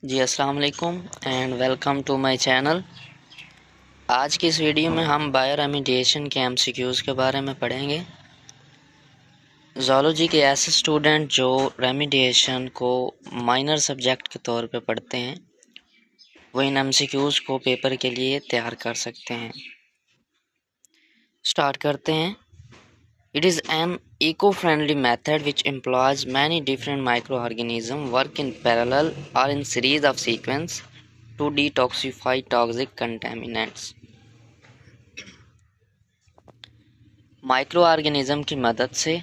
जी अस्सलाम वालेकुम and welcome to my channel. आज की इस वीडियो में हम बायो रेमिडिएशन के एमसीक्यूज़ के बारे में पढ़ेंगे। ज़ूलॉजी के ऐसे स्टूडेंट जो रेमिडिएशन को माइनर सब्जेक्ट के तौर पे पढ़ते हैं वो इन एमसीक्यूज़ को पेपर के लिए तैयार कर सकते हैं। स्टार्ट करते हैं। It is an eco-friendly method which employs many different microorganisms work in parallel or in series of sequence to detoxify toxic contaminants. Micro organism की मदद से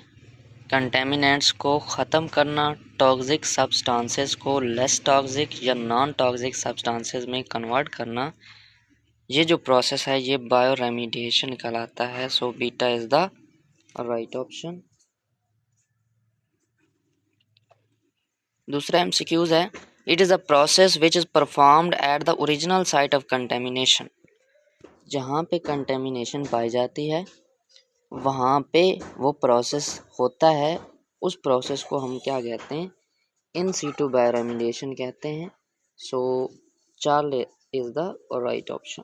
कंटेमिनेंट्स को ख़त्म करना, टॉक्सिक सब्सटेंसेस को लेस टॉक्सिक या नॉन टॉक्सिक सब्सटेंसेस में convert करना, ये जो प्रोसेस है ये बायो रेमिडिएशन कहलाता है। So beta is the right option. दूसरा एमसीक्यूज है, it is a process which is performed at the original site of contamination. जहाँ पे कंटेमिनेशन पाई जाती है वहाँ पे वो प्रोसेस होता है, उस प्रोसेस को हम क्या कहते हैं? इन सीटू बायो रेमिडिएशन कहते हैं। So Charlie is the right option.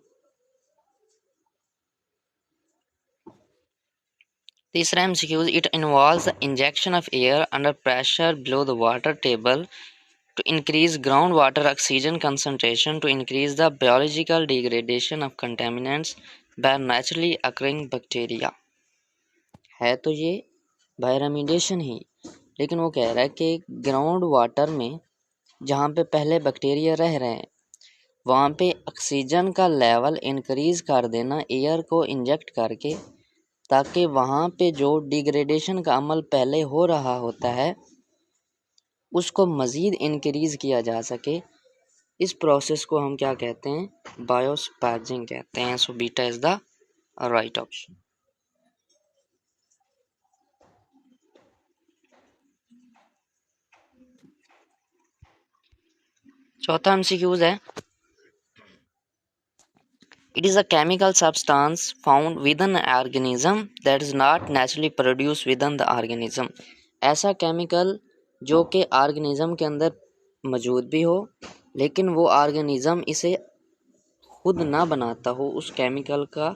तीसरा MCQs, it involves the injection of air under pressure below the water table to increase groundwater oxygen concentration to increase the biological degradation of contaminants by naturally occurring bacteria। है तो ये bio remediation ही, लेकिन वो कह रहा है कि ground water में जहाँ पे पहले बैक्टीरिया रह रहे हैं वहाँ पे ऑक्सीजन का लेवल इंक्रीज कर देना एयर को इंजेक्ट करके, ताकि वहाँ पे जो डिग्रेडेशन का अमल पहले हो रहा होता है उसको मज़ीद इंक्रीज़ किया जा सके। इस प्रोसेस को हम क्या कहते हैं? बायोस्पैजिंग कहते हैं। So beta is the right option. चौथा एमसीक्यूज है, it is a chemical substance found with an organism that is not naturally produce with in the organism. ऐसा केमिकल जो कि ऑर्गेनिज्म के अंदर मौजूद भी हो लेकिन वो ऑर्गेनिज्म इसे खुद ना बनाता हो, उस केमिकल का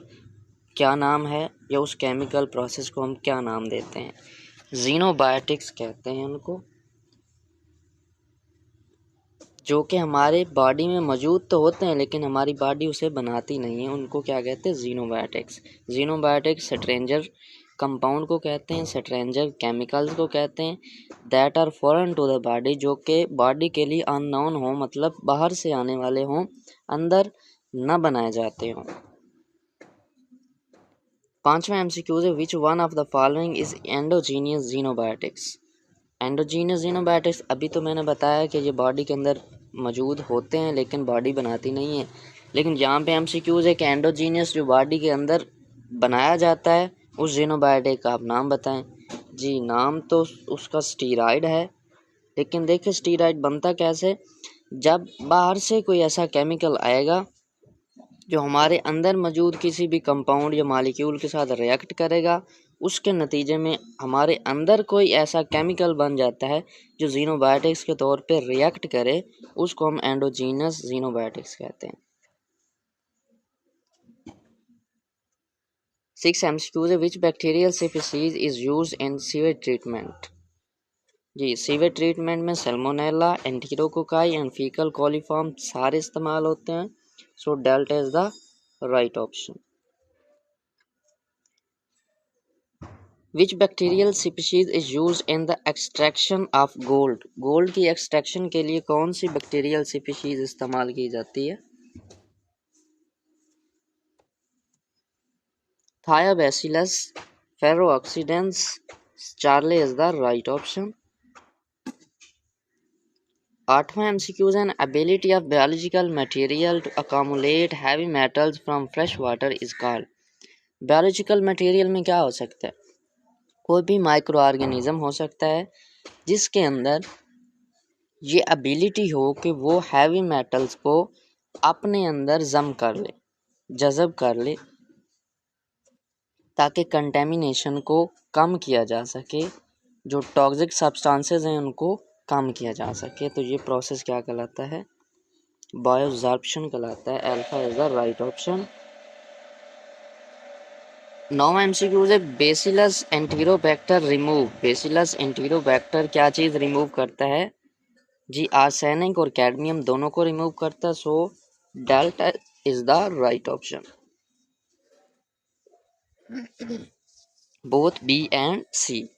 क्या नाम है या उस केमिकल प्रोसेस को हम क्या नाम देते हैं? जीनोबायोटिक्स कहते हैं उनको, जो कि हमारे बॉडी में मौजूद तो होते हैं लेकिन हमारी बॉडी उसे बनाती नहीं है। उनको क्या कहते हैं? जीनोबायोटिक्स। जीनोबायोटिक्स स्ट्रेंजर कंपाउंड को कहते हैं, स्ट्रेंजर केमिकल्स को कहते हैं that are foreign to the body, जो कि बॉडी के लिए अननोन हो, मतलब बाहर से आने वाले हों, अंदर न बनाए जाते हों। पांचवा एमसीक्यूज है, which one of the following is endogenous xenobiotics. Endogenous xenobiotics अभी तो मैंने बताया कि ये बॉडी के अंदर मौजूद होते हैं लेकिन बॉडी बनाती नहीं है, लेकिन यहाँ पे एमसीक्यूज है कि एंडोजीनियस जो बॉडी के अंदर बनाया जाता है उस जीनोबायोटिक का आप नाम बताएं। जी, नाम तो उसका स्टीरॉयड है, लेकिन देखिए स्टीरॉयड बनता कैसे? जब बाहर से कोई ऐसा केमिकल आएगा जो हमारे अंदर मौजूद किसी भी कंपाउंड या मॉलिक्यूल के साथ रिएक्ट करेगा, उसके नतीजे में हमारे अंदर कोई ऐसा केमिकल बन जाता है जो जीनोबायोटिक्स के तौर पे रिएक्ट करे, उसको हम एंडोजीनस जीनोबायोटिक्स कहते हैं। 6 MCQs, which bacterial species is used in sewage treatment. जी, सीवेज ट्रीटमेंट में salmonella, enterococci and faecal coliform सारे इस्तेमाल होते हैं। So delta is the right option. Which bacterial species is used in the extraction of gold? Gold की extraction के लिए कौन सी बैक्टीरियल स्पीशीज इस्तेमाल की जाती है? Thiobacillus, Ferrooxidans, Charlie is the right option. आठवां एमसीक्यूज है, ability of biological material to accumulate heavy metals from fresh water is called। Biological material में क्या हो सकता है? कोई भी माइक्रो ऑर्गेनिज्म हो सकता है जिसके अंदर ये एबिलिटी हो कि वो हैवी मेटल्स को अपने अंदर जम कर ले, जज़ब कर ले, ताकि कंटेमिनेशन को कम किया जा सके, जो टॉक्सिक सब्सटेंसेस हैं उनको कम किया जा सके। तो ये प्रोसेस क्या कहलाता है? बायोजार्प्शन कहलाता है। Alpha is the right option. 9 MCQs है बेसिलस एंटीरोबैक्टर रिमूव। बेसिलस एंटीरोबैक्टर क्या चीज रिमूव करता है? जी आर्सेनिक और कैडमियम दोनों को रिमूव करता है। So delta is the right option. Both B and C.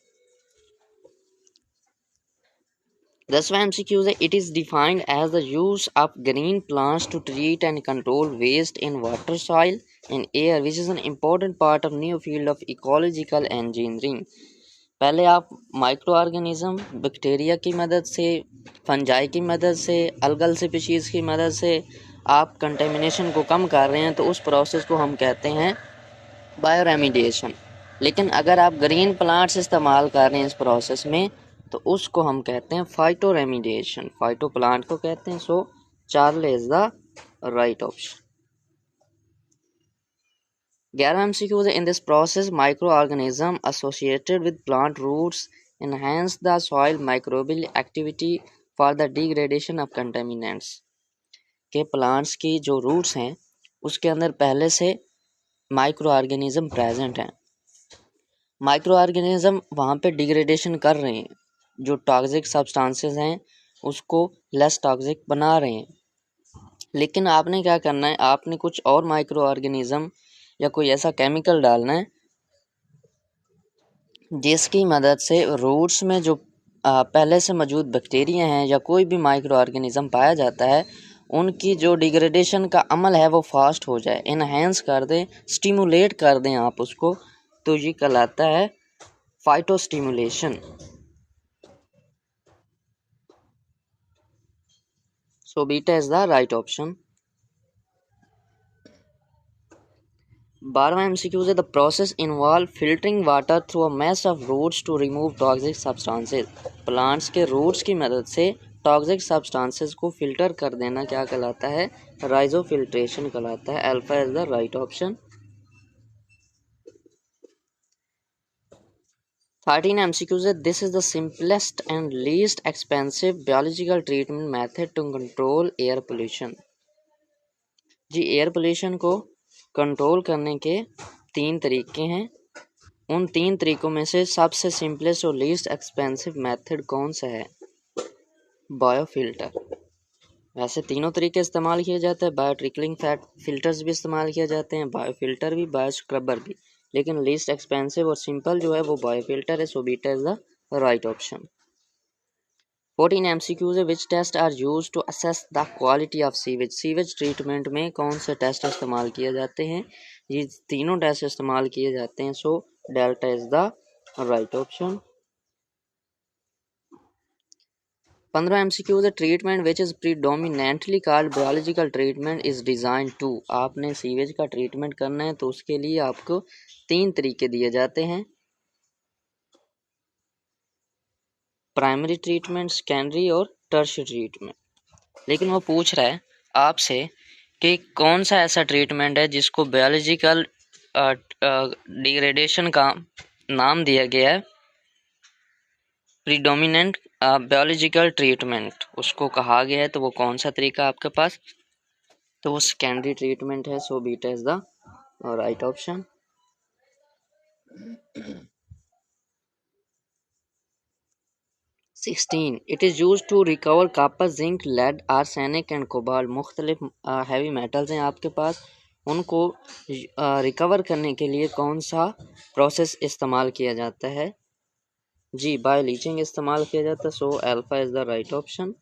10वां MCQ है it is defined as the use of green plants to treat and control waste in water, soil and air which is an important part of new field of ecological engineering. पहले आप micro organism bacteria की मदद से, fungi की मदद से, algal species की मदद से आप कंटेमिनेशन को कम कर रहे हैं तो उस प्रोसेस को हम कहते हैं बायोरेमिडिएशन। लेकिन अगर आप ग्रीन प्लांट्स इस्तेमाल कर रहे हैं इस प्रोसेस में तो उसको हम कहते हैं फाइटोरेमिडिएशन। फाइटो प्लांट को कहते हैं। So Charlie is the right option. 11 MCQ in this process microorganism associated with plant roots enhance the soil microbial activity for the degradation of contaminants। के प्लांट्स की जो रूट्स हैं उसके अंदर पहले से माइक्रो ऑर्गेनिज्म प्रेजेंट हैं। माइक्रो ऑर्गेनिज्म वहाँ पे डिग्रेडेशन कर रहे हैं, जो टॉक्सिक सब्सटेंसेस हैं उसको लेस टॉक्सिक बना रहे हैं। लेकिन आपने क्या करना है, आपने कुछ और माइक्रो ऑर्गेनिज्म या कोई ऐसा केमिकल डालना है जिसकी मदद से रूट्स में जो पहले से मौजूद बैक्टीरिया हैं या कोई भी माइक्रो ऑर्गेनिज्म पाया जाता है उनकी जो डिग्रेडेशन का अमल है वो फास्ट हो जाए, इनहेंस कर दें, स्टिमुलेट कर दें आप उसको, तो ये कहलाता है phytostimulation. So beta is the right option. 12वां MCQ है the process involve filtering water through a mass of roots to remove toxic substances. Plants के रूट्स की मदद से टॉक्सिक सब्सटेंसेस को फिल्टर कर देना क्या कहलाता है? राइजोफिल्ट्रेशन कहलाता है। Alpha is the right option. 13 MCQ है this is the simplest and least expensive biological treatment method to control air pollution. जी एयर पोल्यूशन को कंट्रोल करने के 3 तरीके हैं। उन 3 तरीकों में से सबसे सिंपलेस्ट और लीस्ट एक्सपेंसिव मेथड कौन सा है? बायोफिल्टर। वैसे तीनों तरीके इस्तेमाल किए जाते हैं, बायो ट्रिकलिंग फैट फिल्टर्स भी इस्तेमाल किए जाते हैं, बायोफिल्टर भी, बायो स्क्रबर भी, लेकिन लीस्ट एक्सपेंसिव और सिंपल जो है वो बायोफिल्टर है। So beta is the right option. 14 MCQs है which test are use to assess the quality of sewage. Sewage treatment में कौन से टेस्ट इस्तेमाल किए जाते हैं? ये तीनों टेस्ट इस्तेमाल किए जाते हैं। So delta is the right option. 15 MCQs है treatment which is predominantly called biological treatment is design to. आपने सीवेज का ट्रीटमेंट करना है तो उसके लिए आपको 3 तरीके दिए जाते हैं, प्राइमरी ट्रीटमेंट, सेकेंडरी और टर्शियरी ट्रीटमेंट। लेकिन वो पूछ रहा है आपसे कि कौन सा ऐसा ट्रीटमेंट है जिसको बायोलॉजिकल डिग्रेडेशन का नाम दिया गया है प्रीडोमिनेंट बायोलॉजिकल ट्रीटमेंट, उसको कहा गया है, तो वो कौन सा तरीका आपके पास? तो वो सेकेंडरी ट्रीटमेंट है। So beta is the right option. 16 it is use to recover copper, zinc, lead, arsenic and cobalt. मुख्तलिफ हैवी मेटल्स हैं आपके पास, उनको रिकवर करने के लिए कौन सा प्रोसेस इस्तेमाल किया जाता है? जी बायो लीचिंग इस्तेमाल किया जाता है। So alpha is the right option.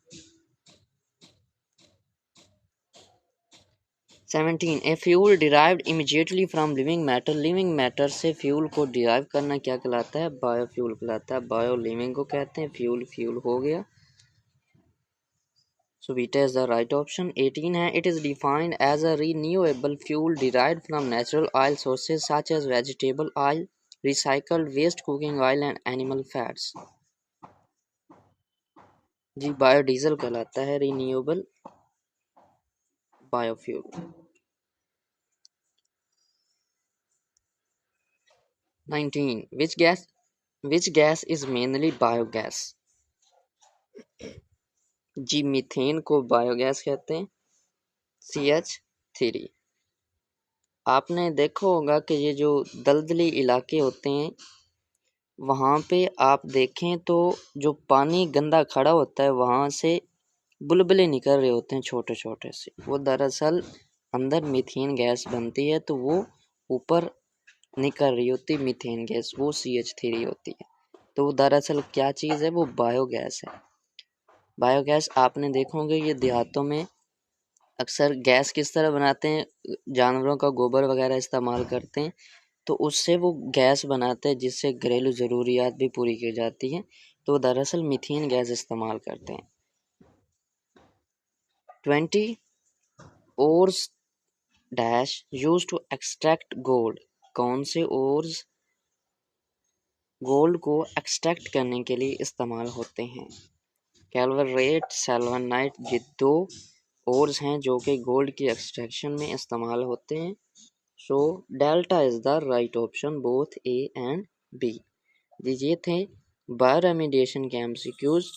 17 a fuel derived immediately from living matter. Living matter से फ्यूल को डिराइव करना क्या कहलाता है? बायोफ्यूल कहलाता है। बायो लिविंग को कहते हैं, फ्यूल फ्यूल हो गया। So beta is the right option. 18 है it is defined as a renewable fuel derived from natural oil sources such as vegetable oil, recycled waste cooking oil and animal fats। जी biodiesel कहलाता है renewable biofuel. 19 which gas is mainly biogas। जी methane को biogas कहते हैं। CH3। आपने देखा होगा कि ये जो दलदली इलाके होते हैं वहाँ पे आप देखें तो जो पानी गंदा खड़ा होता है वहाँ से बुलबुले निकल रहे होते हैं छोटे छोटे से, वो दरअसल अंदर मीथेन गैस बनती है, तो वो ऊपर निकल रही होती है मीथेन गैस, वो CH3 होती है। तो वो दरअसल क्या चीज़ है, वो बायोगैस है। बायोगैस आपने देखा होगा ये देहातों में अक्सर गैस किस तरह बनाते हैं, जानवरों का गोबर वगैरह इस्तेमाल करते हैं, तो उससे वो गैस बनाते हैं जिससे घरेलू ज़रूरियात भी पूरी की जाती हैं, तो दरअसल मीथेन गैस इस्तेमाल करते हैं। 20 ores dash use to extract gold. कौन से ओर्स गोल्ड को एक्सट्रैक्ट करने के लिए इस्तेमाल होते हैं? कैल्वरेट, सेल्वनाइट, ये दो ओर्स हैं जो कि गोल्ड की एक्सट्रैक्शन में इस्तेमाल होते हैं। So delta is the right option, both A and B. ये थे बायो रेमिडिएशन के MCQs।